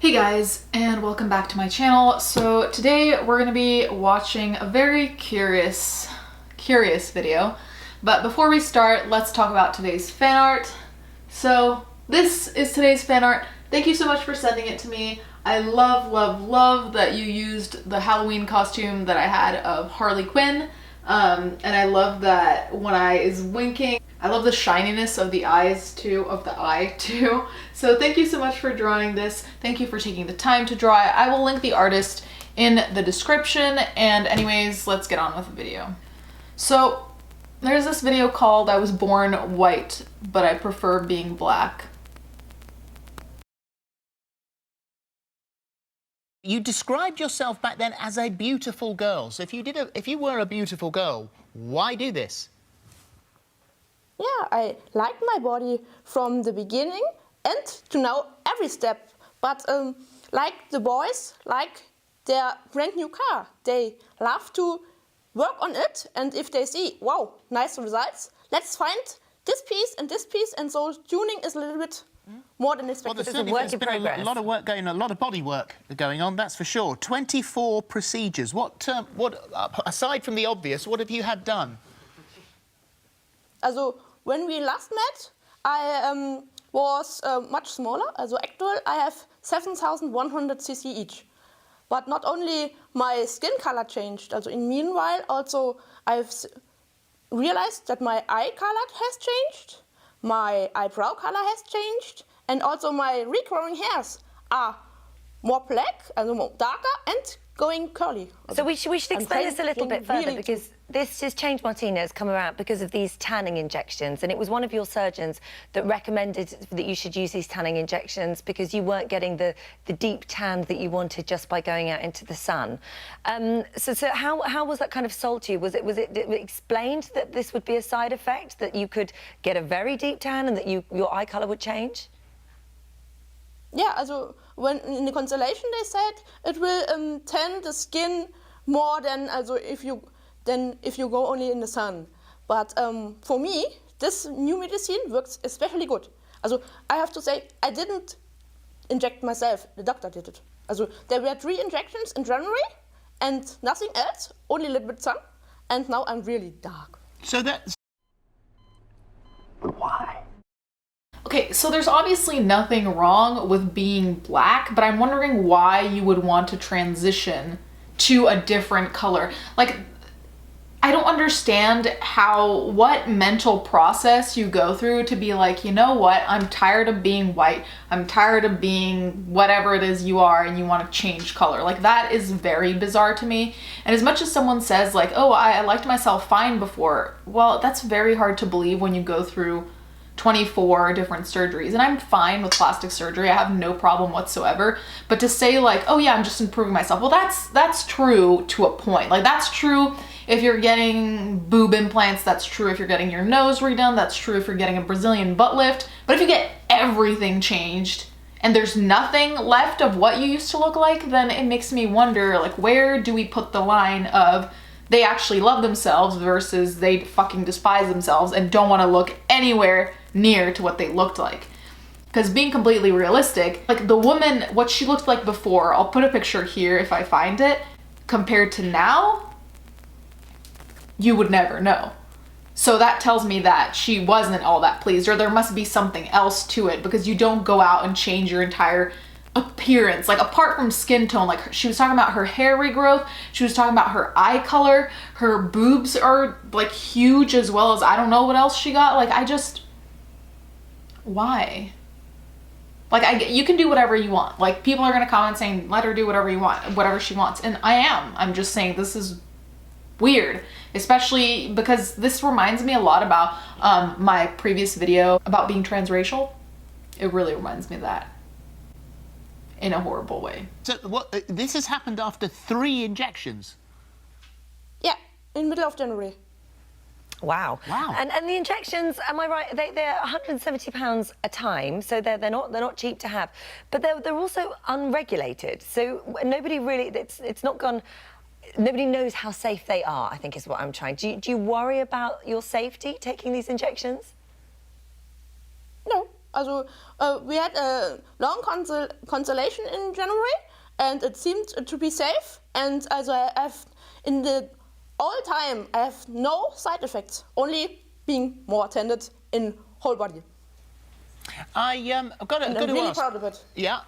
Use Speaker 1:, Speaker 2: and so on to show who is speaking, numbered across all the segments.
Speaker 1: Hey guys, and welcome back to my channel. So today we're gonna be watching a very curious video. But before we start, let's talk about today's fan art. So this is today's fan art. Thank you so much for sending it to me. I love that you used the Halloween costume that I had of Harley Quinn. And I love that one eye is winking. I love the shininess of the eyes too, So thank you so much for drawing this. Thank you for taking the time to draw it. I will link the artist in the description. And anyways, let's get on with the video. So there's this video called I Was Born White, but I Prefer Being Black.
Speaker 2: You described yourself back then as a beautiful girl. So if you were a beautiful girl, why do this?
Speaker 3: Yeah, I like my body from the beginning and to now every step. But like the boys, like their brand new car, they love to work on it. And if they see, wow, nice results, let's find this piece, and so tuning is a little bit more than expected.
Speaker 2: Well, there's been a lot of work going on, a lot of body work going on, that's for sure. 24 procedures. What aside from the obvious, what have you had done?
Speaker 3: Also, when we last met, I was much smaller. Also, actually, I have 7,100 cc each. But not only my skin color changed. Also, in meanwhile, also I've realized that my eye color has changed, my eyebrow color has changed, and also my regrowing hairs are more black, also more darker, and going curly.
Speaker 4: So we should explain this a little bit further, because this has changed Martina has come around because of these tanning injections, and it was one of your surgeons that recommended that you should use these tanning injections because you weren't getting the deep tan that you wanted just by going out into the sun. So how was that kind of sold to you? Was it explained that this would be a side effect, that you could get a very deep tan and that your eye color would change?
Speaker 3: Yeah, also when in the constellation they said it will tan the skin more than if you go only in the sun. But for me, this new medicine works especially good. Also I have to say I didn't inject myself. The doctor did it. Also there were 3 injections in January and nothing else, only a little bit sun, and now I'm really dark.
Speaker 2: So that's...
Speaker 5: But why?
Speaker 1: Okay, so there's obviously nothing wrong with being black, but I'm wondering why you would want to transition to a different color. Like, I don't understand what mental process you go through to be like, you know what, I'm tired of being white, I'm tired of being whatever it is you are, and you want to change color. Like, that is very bizarre to me. And as much as someone says like, oh, I liked myself fine before, well, that's very hard to believe when you go through 24 different surgeries. And I'm fine with plastic surgery, I have no problem whatsoever. But to say like, oh yeah, I'm just improving myself, well, that's true to a point. Like, that's true if you're getting boob implants, that's true if you're getting your nose redone, that's true if you're getting a Brazilian butt lift. But if you get everything changed and there's nothing left of what you used to look like, then it makes me wonder, like, where do we put the line of they actually love themselves versus they fucking despise themselves and don't want to look anywhere near to what they looked like? Because being completely realistic, like the woman, what she looked like before, I'll put a picture here if I find it, compared to now, you would never know. So that tells me that she wasn't all that pleased, or there must be something else to it, because you don't go out and change your entire appearance, like apart from skin tone. Like, she was talking about her hair regrowth, she was talking about her eye color, her boobs are like huge, as well as I don't know what else she got. Like, why? Like, you can do whatever you want. Like, people are gonna comment saying let her do whatever you want, whatever she wants, and I'm just saying this is weird, especially because this reminds me a lot about my previous video about being transracial. It really reminds me of that in a horrible way.
Speaker 2: So this has happened after 3 injections?
Speaker 3: Yeah, in middle of January.
Speaker 4: Wow.
Speaker 2: Wow.
Speaker 4: And the injections, am I right? They're £170 a time, so they're not cheap to have, but they're also unregulated. So nobody really, it's not gone. Nobody knows how safe they are, I think is what I'm trying. Do you worry about your safety taking these injections?
Speaker 3: No, We had a long consultation in January, and it seemed to be safe. And I have in the all time I have no side effects, only being more tended in whole body.
Speaker 2: I've got to
Speaker 3: I'm really
Speaker 2: ask.
Speaker 3: proud of it.
Speaker 2: Yeah.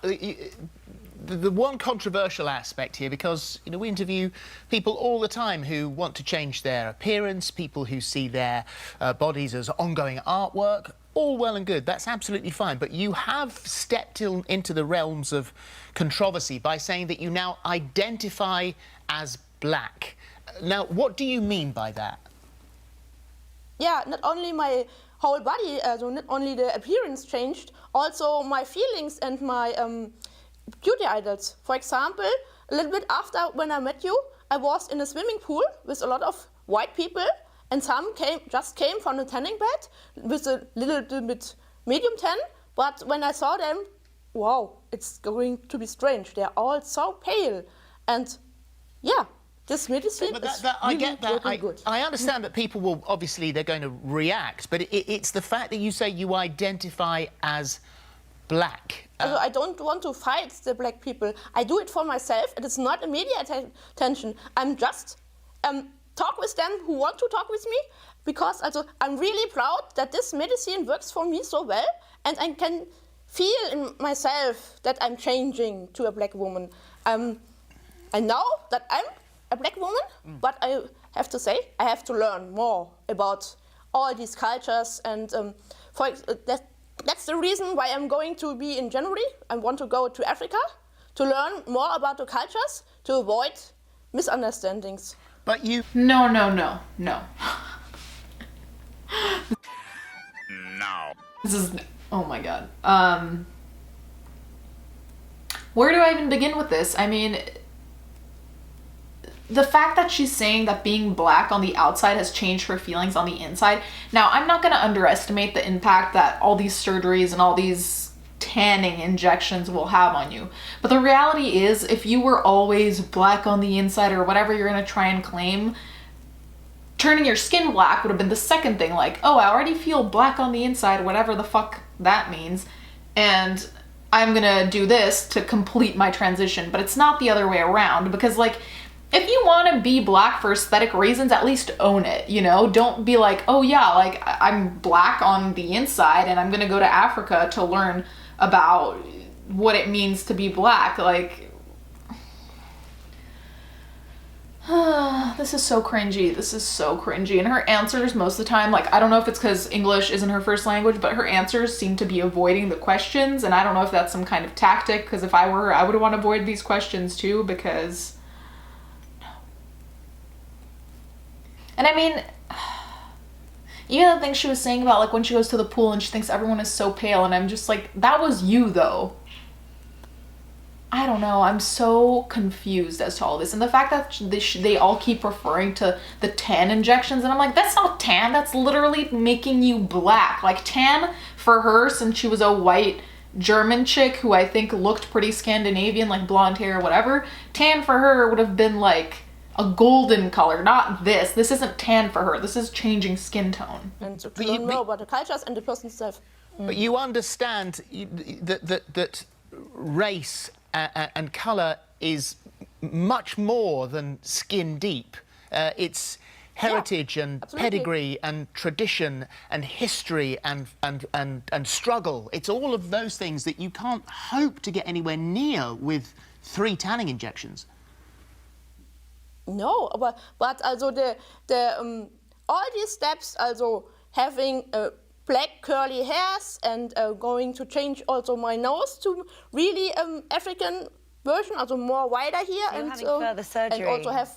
Speaker 2: The one controversial aspect here, because we interview people all the time who want to change their appearance, people who see their bodies as ongoing artwork, all well and good, that's absolutely fine, but you have stepped into the realms of controversy by saying that you now identify as black. Now, what do you mean by that?
Speaker 3: Yeah, not only my whole body, not only the appearance changed, also my feelings and my beauty idols. For example, a little bit after when I met you, I was in a swimming pool with a lot of white people, and some just came from the tanning bed with a little bit medium tan. But when I saw them, wow, it's going to be strange. They're all so pale, and yeah, this medicine is
Speaker 2: I get that.
Speaker 3: really good.
Speaker 2: I understand that people will obviously they're going to react, but it's the fact that you say you identify as black.
Speaker 3: I don't want to fight the black people. I do it for myself. It is not a media attention. I'm just talk with them who want to talk with me, because I'm really proud that this medicine works for me so well, and I can feel in myself that I'm changing to a black woman. I know that I'm a black woman, but I have to say I have to learn more about all these cultures, and that's the reason why I'm going to be in January. I want to go to Africa to learn more about the cultures, to avoid misunderstandings.
Speaker 2: But you...
Speaker 1: No.
Speaker 2: No.
Speaker 1: This is... Oh my god. Where do I even begin with this? I mean, the fact that she's saying that being black on the outside has changed her feelings on the inside. Now, I'm not going to underestimate the impact that all these surgeries and all these tanning injections will have on you. But the reality is, if you were always black on the inside or whatever you're going to try and claim, turning your skin black would have been the second thing. Like, oh, I already feel black on the inside, whatever the fuck that means. And I'm going to do this to complete my transition. But it's not the other way around, because like, if you want to be black for aesthetic reasons, at least own it, Don't be like, oh yeah, like I'm black on the inside and I'm going to go to Africa to learn about what it means to be black. Like, this is so cringy. This is so cringy. And her answers most of the time, like, I don't know if it's because English isn't her first language, but her answers seem to be avoiding the questions. And I don't know if that's some kind of tactic, because if I were her, I would want to avoid these questions too, because... And I mean, even the thing she was saying about like when she goes to the pool and she thinks everyone is so pale, and I'm just like, that was you though. I don't know, I'm so confused as to all this. And the fact that they all keep referring to the tan injections, and I'm like, that's not tan, that's literally making you black. Like tan for her, since she was a white German chick who I think looked pretty Scandinavian, like blonde hair or whatever, tan for her would have been like a golden color, not this. This isn't tan for her. This is changing skin tone.
Speaker 3: And to learn more about the cultures and the person's self.
Speaker 2: But you understand that race and colour is much more than skin deep. It's heritage and
Speaker 3: absolutely.
Speaker 2: pedigree and tradition and history and struggle. It's all of those things that you can't hope to get anywhere near with 3 tanning injections.
Speaker 3: No, but also all these steps, also having black curly hairs and going to change also my nose to really African version, also more wider here,
Speaker 4: So you're
Speaker 3: and
Speaker 4: having further surgery.
Speaker 3: and also have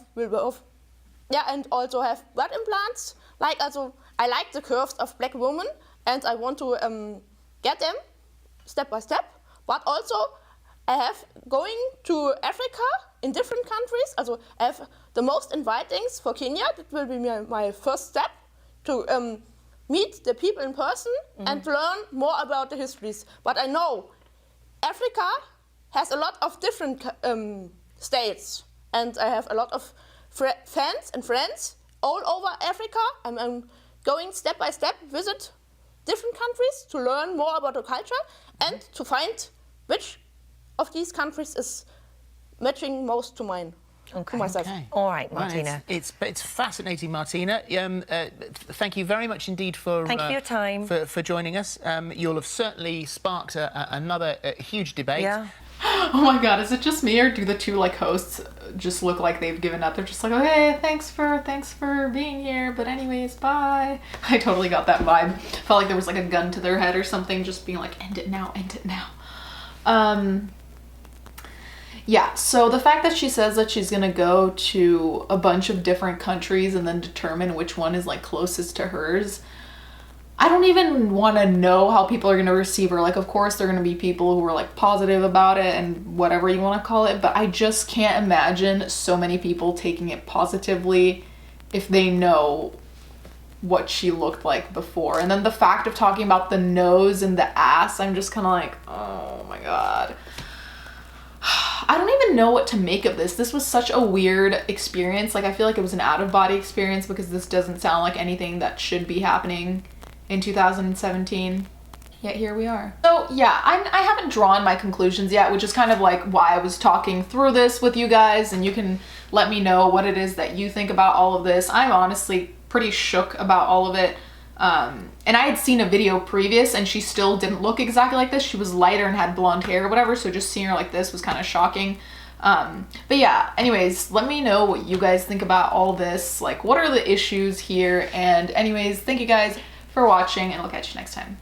Speaker 3: and also have blood implants. Like also, I like the curves of black women, and I want to get them step by step. But also, I have going to Africa in different countries. Also, I have the most invitings for Kenya. That will be my first step to meet the people in person and learn more about the histories. But I know Africa has a lot of different states, and I have a lot of fans and friends all over Africa. I'm going step by step visit different countries to learn more about the culture and to find which of these countries is matching most to mine. To myself.
Speaker 2: Okay.
Speaker 4: All right,
Speaker 2: Well,
Speaker 4: Martina.
Speaker 2: it's fascinating, Martina. Thank you very much indeed for
Speaker 4: Thank you for your time.
Speaker 2: for joining us. You'll have certainly sparked another huge debate.
Speaker 4: Yeah.
Speaker 1: Oh my god, is it just me or do the two like hosts just look like they've given up? They're just like, okay, thanks for being here, but anyways, bye. I totally got that vibe. Felt like there was like a gun to their head or something, just being like, end it now, end it now. Yeah, so the fact that she says that she's gonna go to a bunch of different countries and then determine which one is like closest to hers, I don't even want to know how people are gonna receive her. Like, of course, there are gonna be people who are like positive about it and whatever you want to call it, but I just can't imagine so many people taking it positively if they know what she looked like before. And then the fact of talking about the nose and the ass, I'm just kind of like, oh my god. I don't even know what to make of this. This was such a weird experience. Like, I feel like it was an out-of-body experience because this doesn't sound like anything that should be happening in 2017. Yet here we are. So yeah, I haven't drawn my conclusions yet, which is kind of like why I was talking through this with you guys, and you can let me know what it is that you think about all of this. I'm honestly pretty shook about all of it. And I had seen a video previous and she still didn't look exactly like this. She was lighter and had blonde hair or whatever, so just seeing her like this was kind of shocking. But yeah, anyways, let me know what you guys think about all this. Like, what are the issues here? And anyways, thank you guys for watching, and I'll catch you next time.